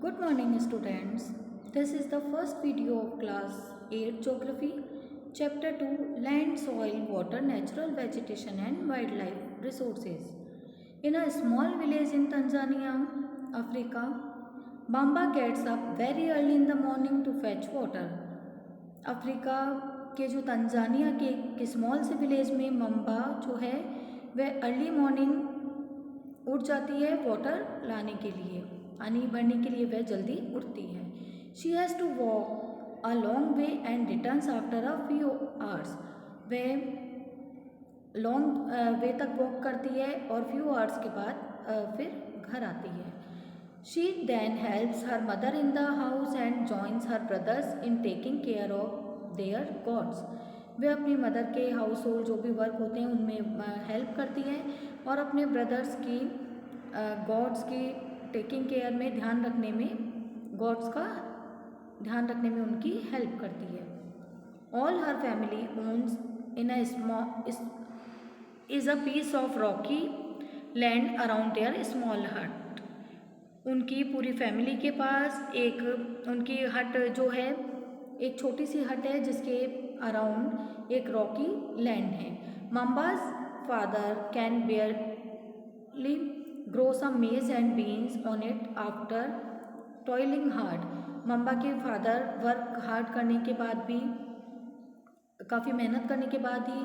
Good morning, students. This is the first video of class 8 Geography, Chapter 2 Land, Soil, Water, Natural Vegetation and Wildlife Resources. In a small village in Tanzania, Africa, Mamba gets up very early in the morning to fetch water. Africa के जो Tanzania के एक small से village में Mamba जो है वह early morning उठ जाती है वाटर लाने के लिए, पानी भरने के लिए वह जल्दी उठती है. She has to walk a long way and returns after a few hours. वह लॉन्ग वे तक वॉक करती है और फ्यू आवर्स के बाद फिर घर आती है. She then helps her mother in the house and joins her brothers in taking care of their gods. वे अपनी मदर के हाउस होल्ड जो भी वर्क होते हैं उनमें हेल्प करती है और अपने ब्रदर्स की गॉड्स की टेकिंग केयर में ध्यान रखने में गॉड्स का ध्यान रखने में उनकी हेल्प करती है. All her family owns in a small is a piece of rocky land around their small hut. उनकी पूरी फैमिली के पास एक उनकी हट जो है एक छोटी सी हट है जिसके अराउंड एक रॉकी लैंड है. मम्बाज फादर कैन बेयरली ग्रो सम मेज and beans on it after toiling hard. Mamba के फादर वर्क हार्ड करने के बाद भी काफ़ी मेहनत करने के बाद ही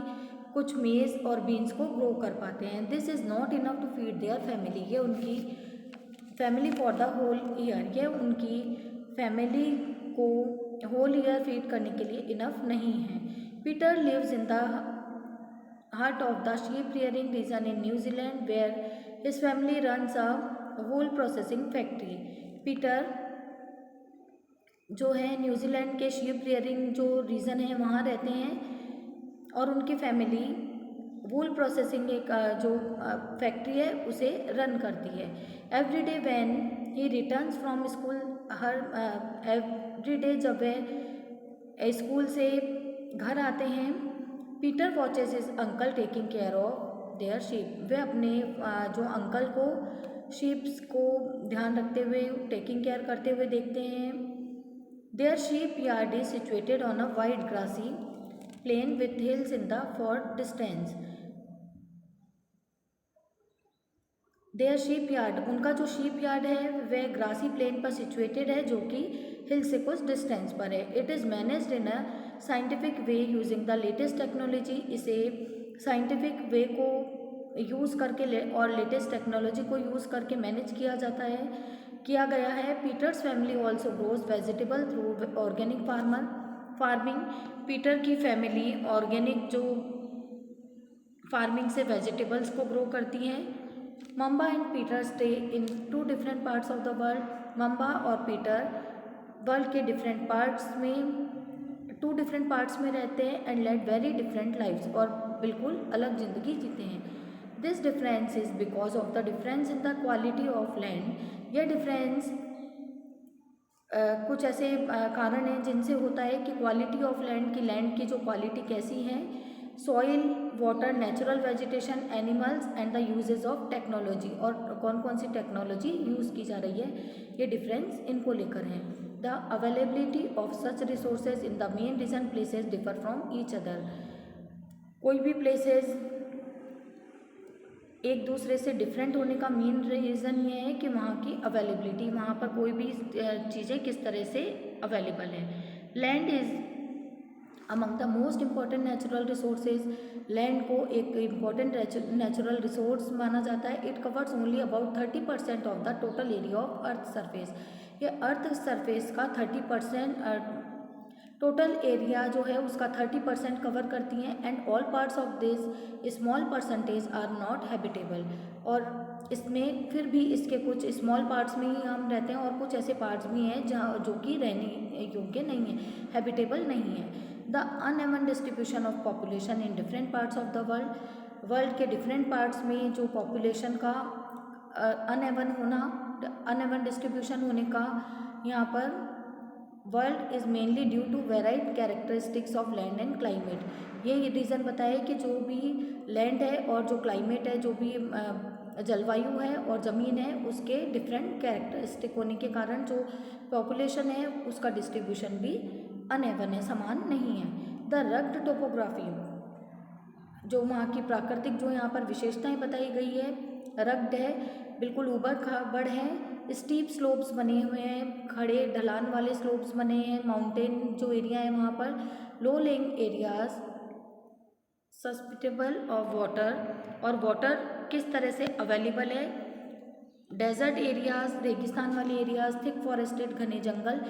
कुछ मेज़ और बीन्स को ग्रो कर पाते हैं. This is not enough to feed their family. ये उनकी family for the whole year, यह उनकी फैमिली को होल ईयर फीड करने के लिए इनफ नहीं है. Peter lives in the heart of the sheep rearing reason in New Zealand where his family runs a wool processing factory. Peter जो है न्यूजीलैंड के शीप रियरिंग जो रीजन है वहाँ रहते हैं और उनकी फैमिली वूल प्रोसेसिंग एक जो फैक्ट्री है उसे रन करती है. Every day when he returns from school हर एवरी डे जब वह स्कूल से घर आते हैं Peter watches his uncle taking care of their sheep. वे अपने जो अंकल को शीप्स को ध्यान रखते हुए टेकिंग केयर करते हुए देखते हैं. Their sheep yard is situated on a wide grassy plain with hills in the far distance. Their sheep yard उनका जो शीप यार्ड है वह ग्रासी प्लेन पर सिचुएटेड है जो कि हिल से कुछ डिस्टेंस पर है. It is managed in a scientific way using the latest technology. इसे साइंटिफिक वे को यूज़ करके और लेटेस्ट टेक्नोलॉजी को यूज़ करके मैनेज किया गया है. Peter's family also grows vegetable through organic farming. Peter की फैमिली ऑर्गेनिक जो फार्मिंग से वेजिटेबल्स को ग्रो करती हैं. Mamba and Peter stay in two different parts of the world. Mamba और पीटर वर्ल्ड के डिफरेंट पार्ट्स में रहते हैं and lead very different lifes और बिल्कुल अलग ज़िंदगी जीते हैं. This difference is because of the difference in the quality of land. यह डिफरेंस कुछ ऐसे कारण हैं जिनसे होता है कि क्वालिटी ऑफ लैंड की जो क्वालिटी कैसी है. Soil, water, natural vegetation, animals and the uses of technology और कौन कौन सी टेक्नोलॉजी यूज़ की जा रही है ये डिफरेंस इनको लेकर है. The availability of such resources in the main region places differ from each other. कोई भी प्लेसेस एक दूसरे से डिफरेंट होने का मेन रीज़न ये है कि वहाँ की अवेलेबिलिटी, वहाँ पर कोई भी चीज़ें किस तरह से अवेलेबल है. Land is among the most important natural resources. Land को एक इम्पॉर्टेंट नेचुरल रिसोर्स माना जाता है. It covers only about 30% of the total area of earth surface. ये अर्थ सरफेस का 30% टोटल एरिया जो है उसका 30% कवर करती हैं. And all parts of this small percentage are not habitable. और इसमें फिर भी इसके कुछ स्मॉल पार्ट्स में ही हम रहते हैं और कुछ ऐसे पार्ट्स भी हैं जहाँ जो कि रहने योग्य नहीं है, हैबिटेबल नहीं है. The uneven distribution of population in different parts of the world के डिफरेंट पार्ट्स में जो पॉपुलेशन का अनइवन डिस्ट्रीब्यूशन होने का यहाँ पर world is mainly due to varied characteristics of land and climate. ये रीज़न बताया कि जो भी लैंड है और जो क्लाइमेट है, जो भी जलवायु है और ज़मीन है उसके डिफरेंट कैरेक्टरिस्टिक होने के कारण जो पॉपुलेशन है उसका डिस्ट्रीब्यूशन भी अनएवन है, समान नहीं है। द रग्ड टोपोग्राफी, जो वहाँ की प्राकृतिक जो यहाँ पर विशेषताएं बताई गई है, रग्ड है, बिल्कुल ऊबड़ खाबड़ है, स्टीप स्लोप्स बने हुए हैं, खड़े ढलान वाले स्लोप्स बने हैं, माउंटेन जो एरिया है वहाँ पर, लो लेइंग एरियाज, सस्पिटेबल ऑफ वाटर, और वाटर किस तरह से अवेलेबल है, डेजर्ट एरियाज, रेगिस्तान वाले एरियाज, थिक फॉरेस्टेड घने जंगल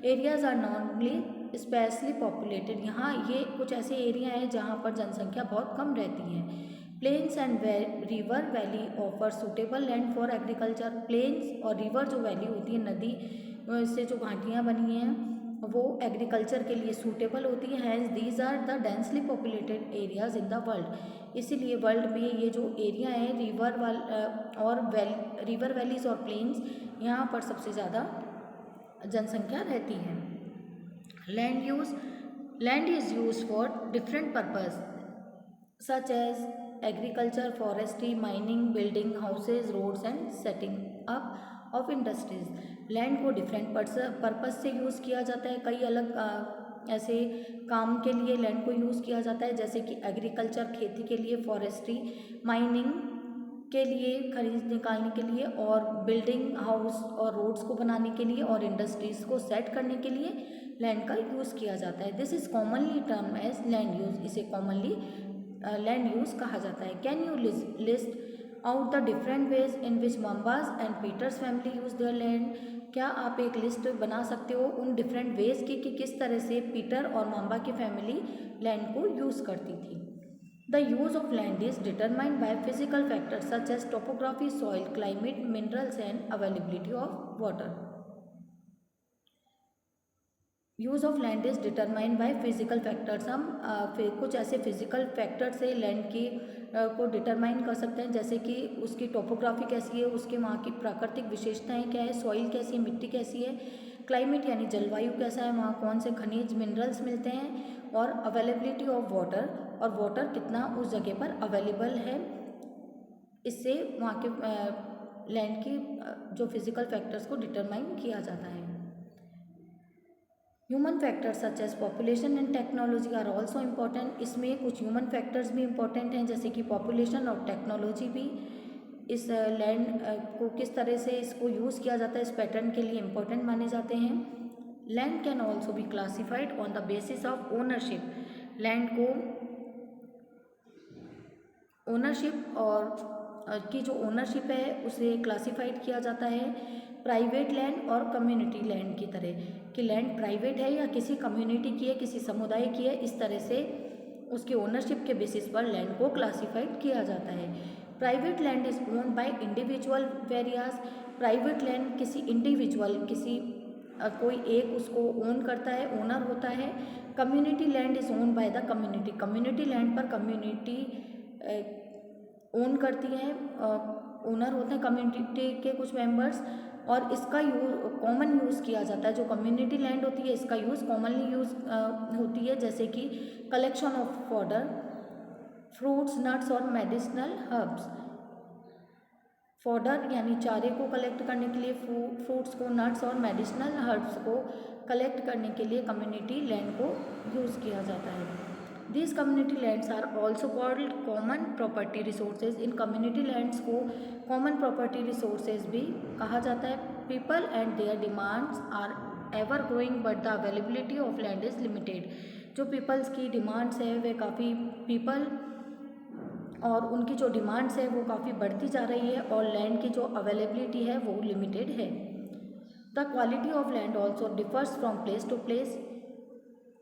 areas are normally sparsely populated, यहाँ ये कुछ ऐसे एरिया हैं जहाँ पर जनसंख्या बहुत कम रहती है। Plains and river valley offer suitable land for agriculture, plains और रिवर जो वैली होती है, नदी से जो घाटियाँ बनी हैं वो एग्रीकल्चर के लिए सूटेबल होती है। Hence these are the densely populated areas in the world, इसीलिए वर्ल्ड में ये जो एरिया है रिवर वैलीज और प्लेन्स, यहाँ पर सबसे ज़्यादा जनसंख्या रहती है। Land is use for different purpose such as agriculture, forestry, mining, building houses, roads and setting up of industries. Land को डिफरेंट पर्पज से यूज़ किया जाता है, कई अलग ऐसे काम के लिए लैंड को यूज़ किया जाता है, जैसे कि एग्रीकल्चर खेती के लिए, फॉरेस्ट्री माइनिंग के लिए, खनिज निकालने के लिए, और बिल्डिंग हाउस और रोड्स को बनाने के लिए, और इंडस्ट्रीज़ को सेट करने के लिए लैंड का यूज़ किया जाता है। This is commonly termed as land use, इसे कॉमनली लैंड यूज़ कहा जाता है। Can you list out the different ways in which Mumba's and Peter's family use their land, क्या आप एक लिस्ट बना सकते हो उन डिफरेंट वेज की कि किस तरह से पीटर और मांबा की फैमिली लैंड को यूज़ करती थी। The use of land is determined by physical factors such as topography, soil, climate, minerals and availability of water. Use of land is determined by physical factors, हम कुछ ऐसे physical factor से land की को determine कर सकते हैं, जैसे कि उसकी टोपोग्राफी कैसी है, उसके वहाँ की प्राकृतिक विशेषताएं क्या है, सॉइल कैसी है, मिट्टी कैसी है, क्लाइमेट यानी जलवायु कैसा है, वहाँ कौन से खनिज मिनरल्स मिलते हैं, और अवेलेबिलिटी ऑफ वाटर, और वाटर कितना उस जगह पर अवेलेबल है। इससे वहाँ के लैंड की जो फिजिकल फैक्टर्स को डिटरमाइन किया जाता है। Human factors such as population and technology are also important, इसमें कुछ ह्यूमन फैक्टर्स भी इम्पॉर्टेंट हैं, जैसे कि पॉपुलेशन और टेक्नोलॉजी भी इस लैंड को किस तरह से इसको यूज़ किया जाता है इस पैटर्न के लिए इम्पॉर्टेंट माने जाते हैं। Land can also be classified on the basis of ownership, land को ओनरशिप और की जो ओनरशिप है उसे क्लासिफाइड किया जाता है प्राइवेट लैंड और कम्युनिटी लैंड की तरह, कि लैंड प्राइवेट है या किसी कम्युनिटी की है, किसी समुदाय की है, इस तरह से उसके ओनरशिप के बेसिस पर लैंड को क्लासिफाइड किया जाता है। Private land is owned by individual वेरियास, प्राइवेट लैंड किसी इंडिविजुअल, किसी कोई एक उसको ओन करता है, ओनर होता है। Community land is owned by the community, community land पर कम्युनिटी ओन करती हैं, ओनर होते हैं कम्युनिटी के कुछ मेंबर्स, और इसका कॉमन यूज़ किया जाता है। जो कम्युनिटी लैंड होती है इसका यूज़ कॉमनली यूज़ होती है, जैसे कि collection of fodder, fruits, nuts और मेडिसिनल हर्ब्स। फॉडर यानी चारे को कलेक्ट करने के लिए, फ्रूट्स को, नट्स और मेडिसिनल हर्ब्स को कलेक्ट करने के लिए कम्युनिटी लैंड को यूज़ किया जाता है। These community lands are also called common property resources, in community lands को common property resources भी कहा जाता है। People and their demands are ever growing but the availability of land is limited, जो peoples की demands है वे काफ़ी people और उनकी जो डिमांड्स है वो काफ़ी बढ़ती जा रही है, और लैंड की जो अवेलेबिलिटी है वो लिमिटेड है। The quality of land also differs from place to place,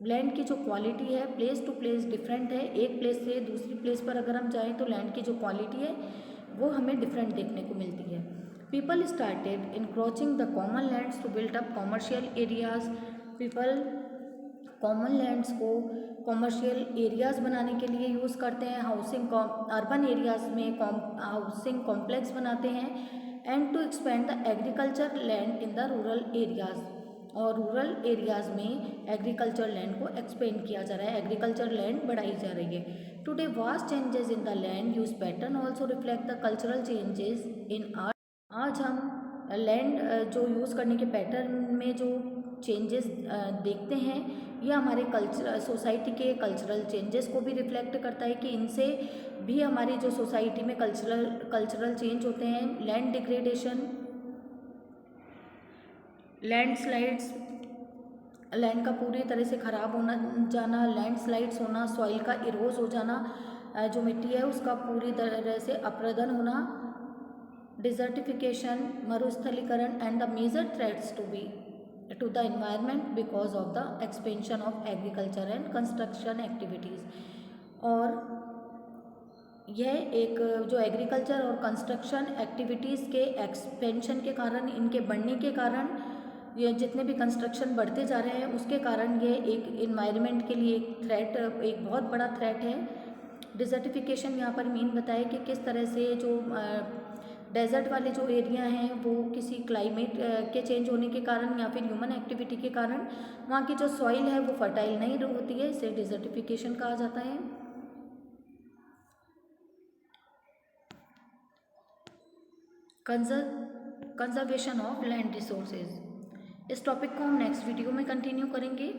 land की जो क्वालिटी है प्लेस टू प्लेस डिफरेंट है, एक प्लेस से दूसरी प्लेस पर अगर हम जाएँ तो लैंड की जो क्वालिटी है वो हमें डिफरेंट देखने को मिलती है। People started encroaching the common lands to build up commercial areas, people common lands को कॉमर्शियल एरियाज़ बनाने के लिए यूज़ करते हैं, हाउसिंग अर्बन एरियाज़ में हाउसिंग कॉम्प्लेक्स बनाते हैं, and to expand the agriculture land in the rural areas, और रूरल एरियाज़ में एग्रीकल्चर लैंड को एक्सपेंड किया जा रहा है, एग्रीकल्चर लैंड बढ़ाई जा रही है। Today vast changes in the land use pattern also reflect the cultural changes in art. आज हम लैंड जो यूज़ करने के पैटर्न में जो चेंजेस देखते हैं, यह हमारे कल्चर सोसाइटी के कल्चरल चेंजेस को भी रिफ्लेक्ट करता है कि इनसे भी हमारी जो सोसाइटी में कल्चरल चेंज होते हैं। लैंड डिग्रेडेशन, लैंडस्लाइड्स, लैंड का पूरी तरह से ख़राब होना जाना, लैंडस्लाइड्स होना, सॉइल का इरोज हो जाना, जो मिट्टी है उसका पूरी तरह से अपरदन होना, डिजर्टिफिकेशन, मरुस्थलीकरण and the major threats to the environment because of the expansion of agriculture and construction activities. और यह एक जो एग्रीकल्चर और कंस्ट्रक्शन एक्टिविटीज़ के एक्सपेंशन के कारण, इनके बढ़ने के कारण, ये जितने भी कंस्ट्रक्शन बढ़ते जा रहे हैं उसके कारण ये एक इन्वायरमेंट के लिए एक थ्रेट, एक बहुत बड़ा थ्रेट है। डिजर्टिफिकेशन यहाँ पर मीन बताया कि किस तरह से जो डेजर्ट वाले जो एरिया हैं वो किसी क्लाइमेट के चेंज होने के कारण या फिर ह्यूमन एक्टिविटी के कारण वहाँ की जो सॉइल है वो फर्टाइल नहीं होती है, इसे डिजर्टिफिकेशन कहा जाता है। कंजर्वेशन ऑफ लैंड रिसोर्सेज, इस टॉपिक को हम नेक्स्ट वीडियो में कंटिन्यू करेंगे।